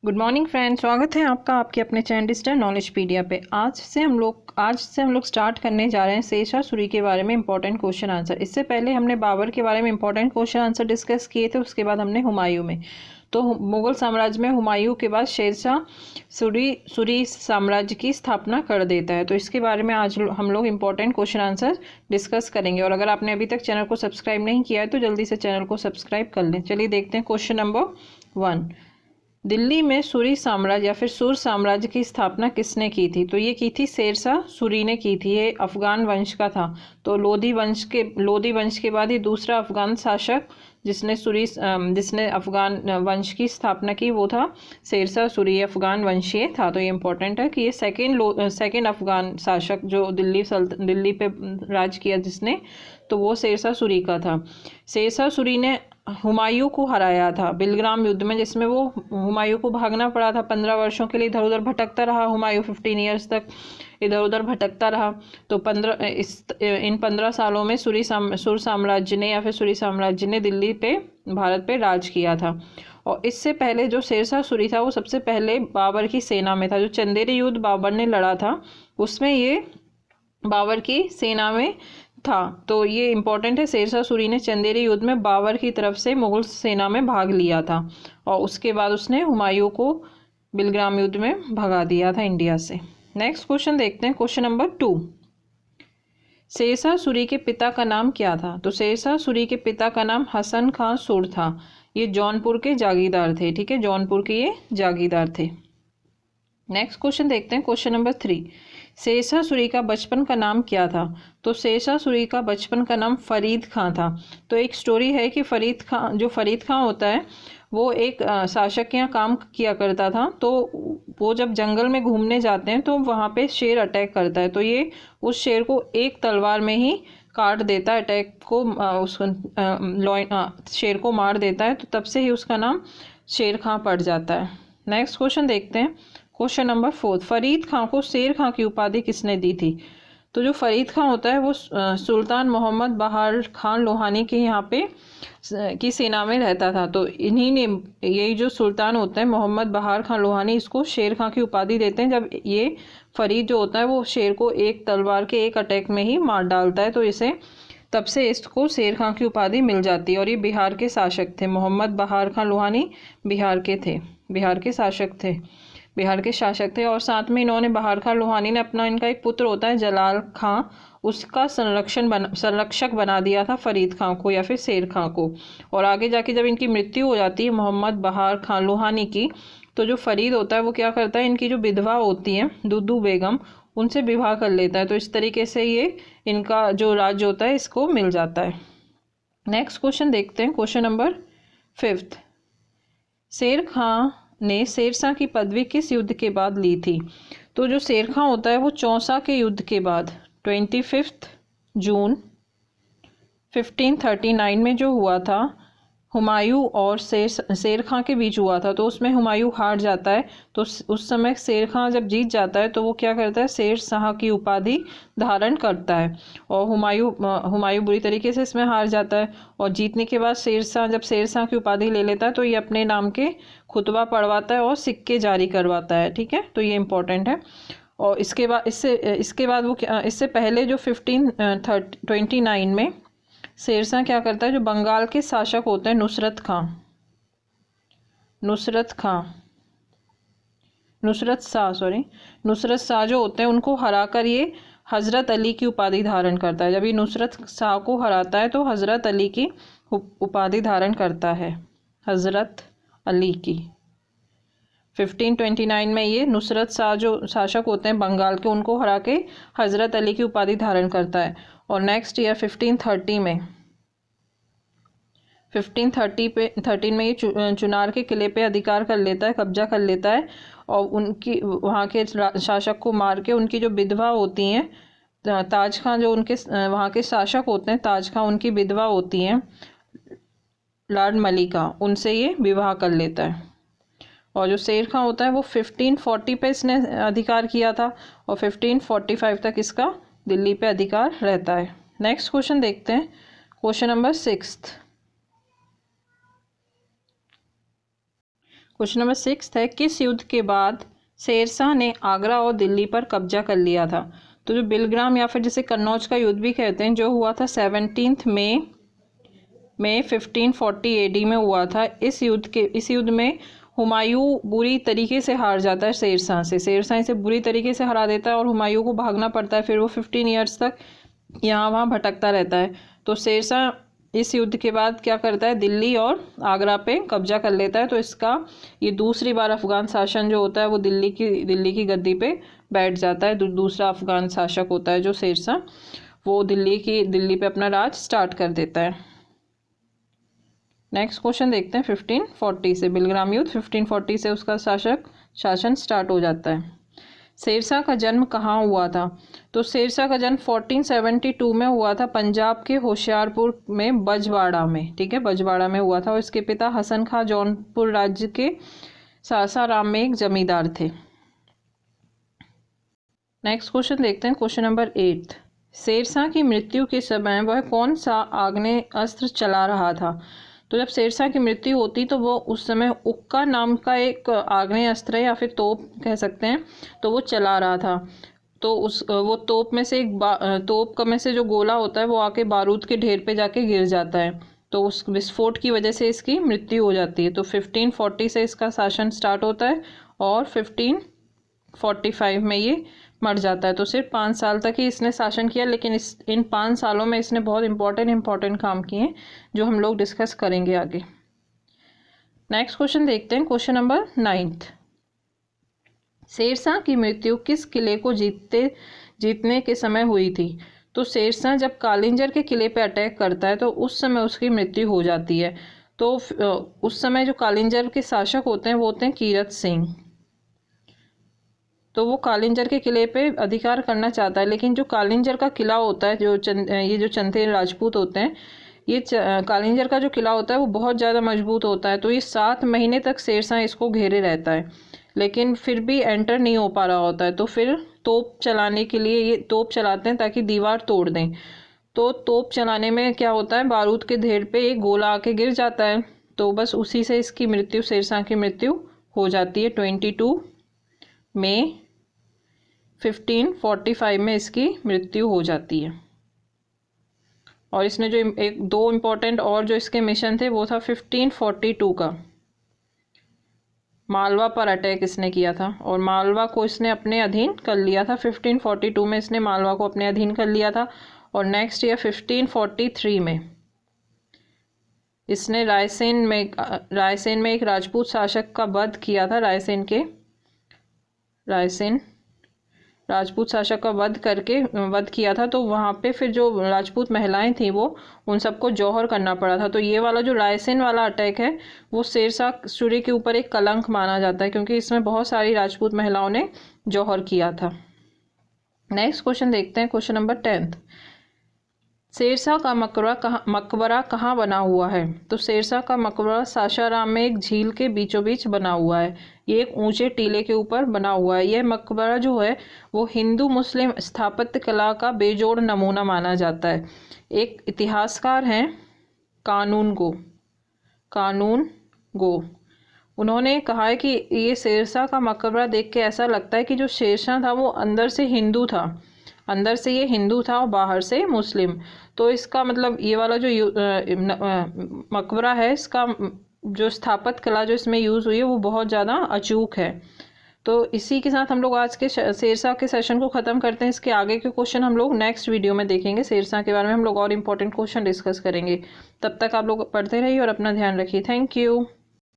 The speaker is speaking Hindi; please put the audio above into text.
गुड मॉर्निंग फ्रेंड्स, स्वागत है आपका आपके अपने चैनल डिजिटल नॉलेजपीडिया पे। आज से हम लोग स्टार्ट करने जा रहे हैं शेरशाह सूरी के बारे में इंपॉर्टेंट क्वेश्चन आंसर। इससे पहले हमने बाबर के बारे में इंपॉर्टेंट क्वेश्चन आंसर डिस्कस किए थे, उसके बाद हमने हुमायूं में। तो मुगल साम्राज्य में हुमायूं के बाद शेरशाह सूरी साम्राज्य की स्थापना कर देता है। तो इसके बारे में आज हम लोग इंपॉर्टेंट क्वेश्चन आंसर डिस्कस करेंगे। और अगर आपने अभी तक चैनल को सब्सक्राइब नहीं किया है तो जल्दी से चैनल को सब्सक्राइब कर लें। चलिए देखते हैं क्वेश्चन नंबर 1। दिल्ली में सूरी साम्राज्य या फिर सूर साम्राज्य की स्थापना किसने की थी? तो ये की थी शेरशाह सूरी ने की थी। ये अफगान वंश का था। तो लोधी वंश के बाद ही दूसरा अफगान शासक जिसने अफगान वंश की स्थापना की वो था शेरशाह सूरी। अफगान वंशीय था। तो ये इंपॉर्टेंट है कि ये सेकेंड अफगान शासक जो दिल्ली पे राज किया जिसने, तो वो शेरशाह सूरी का था। शेरशाह सूरी ने हुमायूं को हराया था बिलग्राम युद्ध में, जिसमें वो हुमायूं को भागना पड़ा था। 15 वर्षों के लिए इधर उधर भटकता रहा हुमायूं। 15 ईयर्स तक इधर उधर भटकता रहा। तो इन 15 सालों में सुर साम्राज्य ने या फिर सूरी साम्राज्य ने भारत पे राज किया था। और इससे पहले जो शेरशाह सूरी था वो सबसे पहले बाबर की सेना में था। जो चंदेरी युद्ध बाबर ने लड़ा था उसमें ये बाबर की सेना में था। तो ये इंपॉर्टेंट है, शेरशाह सूरी ने चंदेरी युद्ध में बाबर की तरफ से मुगल सेना में भाग लिया था और उसके बाद उसने हुमायूं को बिलग्राम युद्ध में भगा दिया था इंडिया से। नेक्स्ट क्वेश्चन देखते हैं, क्वेश्चन नंबर 2। शेरशाह सूरी के पिता का नाम क्या था? तो शेरशाह सूरी के पिता का नाम हसन खां सुर था। ये जौनपुर के जागीरदार थे। ठीक है, जौनपुर के ये जागीरदार थे। नेक्स्ट क्वेश्चन देखते हैं, क्वेश्चन नंबर 3। शेरशाह सूरी का बचपन का नाम क्या था? तो शेरशाह सूरी का बचपन का नाम फरीद खां था। तो एक स्टोरी है कि फरीद खां होता है वो एक शासक के यहाँ काम किया करता था। तो वो जब जंगल में घूमने जाते हैं तो वहाँ पे शेर अटैक करता है। तो ये उस शेर को एक तलवार में ही काट देता है, अटैक को शेर को मार देता है। तो तब से ही उसका नाम शेर खां पड़ जाता है। नेक्स्ट क्वेश्चन देखते हैं, क्वेश्चन नंबर 4। फरीद खां को शेर खां की उपाधि किसने दी थी? तो जो फरीद खां होता है वो सुल्तान मोहम्मद बहार खान लोहानी के यहाँ पे की सेना में रहता था। तो इन्हीं ने, यही जो सुल्तान होता है मोहम्मद बहार खान लोहानी, इसको शेर खां की उपाधि देते हैं जब ये फरीद जो होता है वो शेर को एक तलवार के एक अटैक में ही मार डालता है। तो इसे तब से इसको शेर खां की उपाधि मिल जाती है। और ये बिहार के शासक थे, मोहम्मद बहार खान लोहानी बिहार के शासक थे। और साथ में इन्होंने बहार खान लोहानी ने इनका एक पुत्र होता है जलाल खां, उसका संरक्षक बना दिया था फरीद खां को या फिर शेर खां को। और आगे जाके जब इनकी मृत्यु हो जाती है मोहम्मद बहार खान लोहानी की, तो जो फरीद होता है वो क्या करता है, इनकी जो विधवा होती है दुदू बेगम, उनसे विवाह कर लेता है। तो इस तरीके से ये इनका जो राज्य होता है इसको मिल जाता है। नेक्स्ट क्वेश्चन देखते हैं, क्वेश्चन नंबर 5। शेर खां ने शेरशाह की पदवी किस युद्ध के बाद ली थी? तो जो शेर खां होता है वो चौसा के युद्ध के बाद 25 जून 1539 में जो हुआ था हुमायूं और शेर खां के बीच हुआ था। तो उसमें हुमायूं हार जाता है। तो उस समय शेर खां जब जीत जाता है तो वो क्या करता है, शेर शाह की उपाधि धारण करता है। और हुमायूं बुरी तरीके से इसमें हार जाता है। और जीतने के बाद जब शेर शाह की उपाधि ले लेता है तो ये अपने नाम के खुतबा पढ़वाता है और सिक्के जारी करवाता है। ठीक है, तो ये इंपॉर्टेंट है। और इसके बाद इससे पहले जो 1529 में शेरशाह क्या करता है, जो बंगाल के शासक होते हैं नुसरत शाह जो होते हैं उनको हराकर ये हजरत अली की उपाधि धारण करता है। जब ये नुसरत शाह को हराता है तो हजरत अली की उपाधि धारण करता है, हजरत अली की। 1529 में ये नुसरत शाह जो शासक होते हैं बंगाल के, उनको हरा के हजरत अली की उपाधि धारण करता है। और नेक्स्ट ईयर 1513 में ये चुनार के किले पे अधिकार कर लेता है, कब्जा कर लेता है। और उनकी वहाँ के शासक को मार के उनकी जो विधवा होती हैं ताज खां, जो उनके वहाँ के शासक होते हैं ताज खां, उनकी विधवा होती हैं लॉर्ड मलिका, उनसे ये विवाह कर लेता है। और जो शेर खां होता है वो 1540 पे इसने अधिकार किया था और 1545 तक इसका दिल्ली पे अधिकार रहता है। नेक्स्ट क्वेश्चन देखते हैं, क्वेश्चन नंबर 6। क्वेश्चन नंबर 6 है, किस युद्ध के बाद शेरशाह ने आगरा और दिल्ली पर कब्जा कर लिया था? तो जो बिलग्राम या फिर जिसे कन्नौज का युद्ध भी कहते हैं, जो हुआ था 17 मई 1540 AD में हुआ था। इस युद्ध में हुमायूं बुरी तरीके से हार जाता है शेरशाह से। शेरशाह इसे बुरी तरीके से हरा देता है और हुमायूं को भागना पड़ता है। फिर वो 15 ईयर्स तक यहाँ वहाँ भटकता रहता है। तो शेरशाह इस युद्ध के बाद क्या करता है, दिल्ली और आगरा पे कब्जा कर लेता है। तो इसका ये दूसरी बार अफगान शासन जो होता है वो दिल्ली की गद्दी पे बैठ जाता है। दूसरा अफगान शासक होता है जो शेरशाह, वो दिल्ली पे अपना राज स्टार्ट कर देता है। नेक्स्ट क्वेश्चन देखते हैं 1540 से। बिलग्राम युद्ध 1540 से उसका शासन स्टार्ट हो जाता है। शेरशाह का जन्म कहाँ हुआ था? तो शेरशाह का जन्म 1472 में हुआ था पंजाब के होशियारपुर में बजवाड़ा में। ठीक है, बजवाड़ा में हुआ था। और इसके पिता हसन खां जौनपुर राज्य के सासाराम में एक जमींदार थे। नेक्स्ट क्वेश्चन देखते हैं क्वेश्चन नंबर 8। शेरशाह की मृत्यु के समय वह कौन सा आग्नेय अस्त्र चला रहा था? तो जब शेरशाह की मृत्यु होती तो वो उस समय उक्का नाम का एक आग्नेय अस्त्र है या फिर तोप कह सकते हैं, तो वो चला रहा था। तो वो तोप में से तोप में से जो गोला होता है वो आके बारूद के ढेर पे जाके गिर जाता है। तो उस विस्फोट की वजह से इसकी मृत्यु हो जाती है। तो 1540 से इसका शासन स्टार्ट होता है और 1545 में ये मर जाता है। तो सिर्फ 5 साल तक ही इसने शासन किया, लेकिन इन 5 सालों में इसने बहुत इंपॉर्टेंट काम किए जो हम लोग डिस्कस करेंगे आगे। नेक्स्ट क्वेश्चन देखते हैं क्वेश्चन नंबर 9। शेरशाह की मृत्यु किस किले को जीतने के समय हुई थी? तो शेरशाह जब कालिंजर के किले पे अटैक करता है तो उस समय उसकी मृत्यु हो जाती है। तो उस समय जो कालिंजर के शासक होते हैं वो होते हैं कीरत सिंह। तो वो कालिंजर के किले पे अधिकार करना चाहता है, लेकिन जो कालिंजर का किला होता है, ये जो चंदेल राजपूत होते हैं, ये कालिंजर का जो किला होता है वो बहुत ज़्यादा मजबूत होता है। तो ये 7 महीने तक शेरशाह इसको घेरे रहता है, लेकिन फिर भी एंटर नहीं हो पा रहा होता है। तो फिर तोप चलाने के लिए ये तोप चलाते हैं ताकि दीवार तोड़ दें। तो तोप चलाने में क्या होता है, बारूद के ढेर पे एक गोला आके गिर जाता है। तो बस उसी से इसकी मृत्यु, शेरशाह की मृत्यु हो जाती है। 22 मई 1545 में इसकी मृत्यु हो जाती है। और इसने जो दो इम्पोर्टेंट और जो इसके मिशन थे वो था 1542 का, मालवा पर अटैक इसने किया था और मालवा को इसने अपने अधीन कर लिया था। 1542 में इसने मालवा को अपने अधीन कर लिया था। और नेक्स्ट ईयर 1543 में इसने रायसेन में एक राजपूत शासक का वध किया था। रायसेन राजपूत शासक का वध किया था। तो वहाँ पे फिर जो राजपूत महिलाएं थी वो उन सबको जौहर करना पड़ा था। तो ये वाला जो रायसेन वाला अटैक है वो शेरशाह सूरी के ऊपर एक कलंक माना जाता है, क्योंकि इसमें बहुत सारी राजपूत महिलाओं ने जौहर किया था। नेक्स्ट क्वेश्चन देखते हैं क्वेश्चन नंबर 10। शेरशाह का मकबरा कहाँ बना हुआ है? तो शेरशाह का मकबरा सासाराम में एक झील के बीचों बीच बना हुआ है। ये एक ऊंचे टीले के ऊपर बना हुआ है। यह मकबरा जो है वो हिंदू मुस्लिम स्थापत्य कला का बेजोड़ नमूना माना जाता है। एक इतिहासकार हैं कानून गो, उन्होंने कहा है कि ये शेरशाह का मकबरा देख के ऐसा लगता है कि जो शेरशाह था वो अंदर से हिंदू था, अंदर से ये हिंदू था और बाहर से मुस्लिम। तो इसका मतलब ये वाला जो मकबरा है, इसका जो स्थापत्य कला जो इसमें यूज़ हुई है वो बहुत ज़्यादा अचूक है। तो इसी के साथ हम लोग आज के शेरशाह के सेशन को ख़त्म करते हैं। इसके आगे के क्वेश्चन हम लोग नेक्स्ट वीडियो में देखेंगे। शेरशाह के बारे में हम लोग और इम्पोर्टेंट क्वेश्चन डिस्कस करेंगे। तब तक आप लोग पढ़ते रहिए और अपना ध्यान रखिए। Thank you.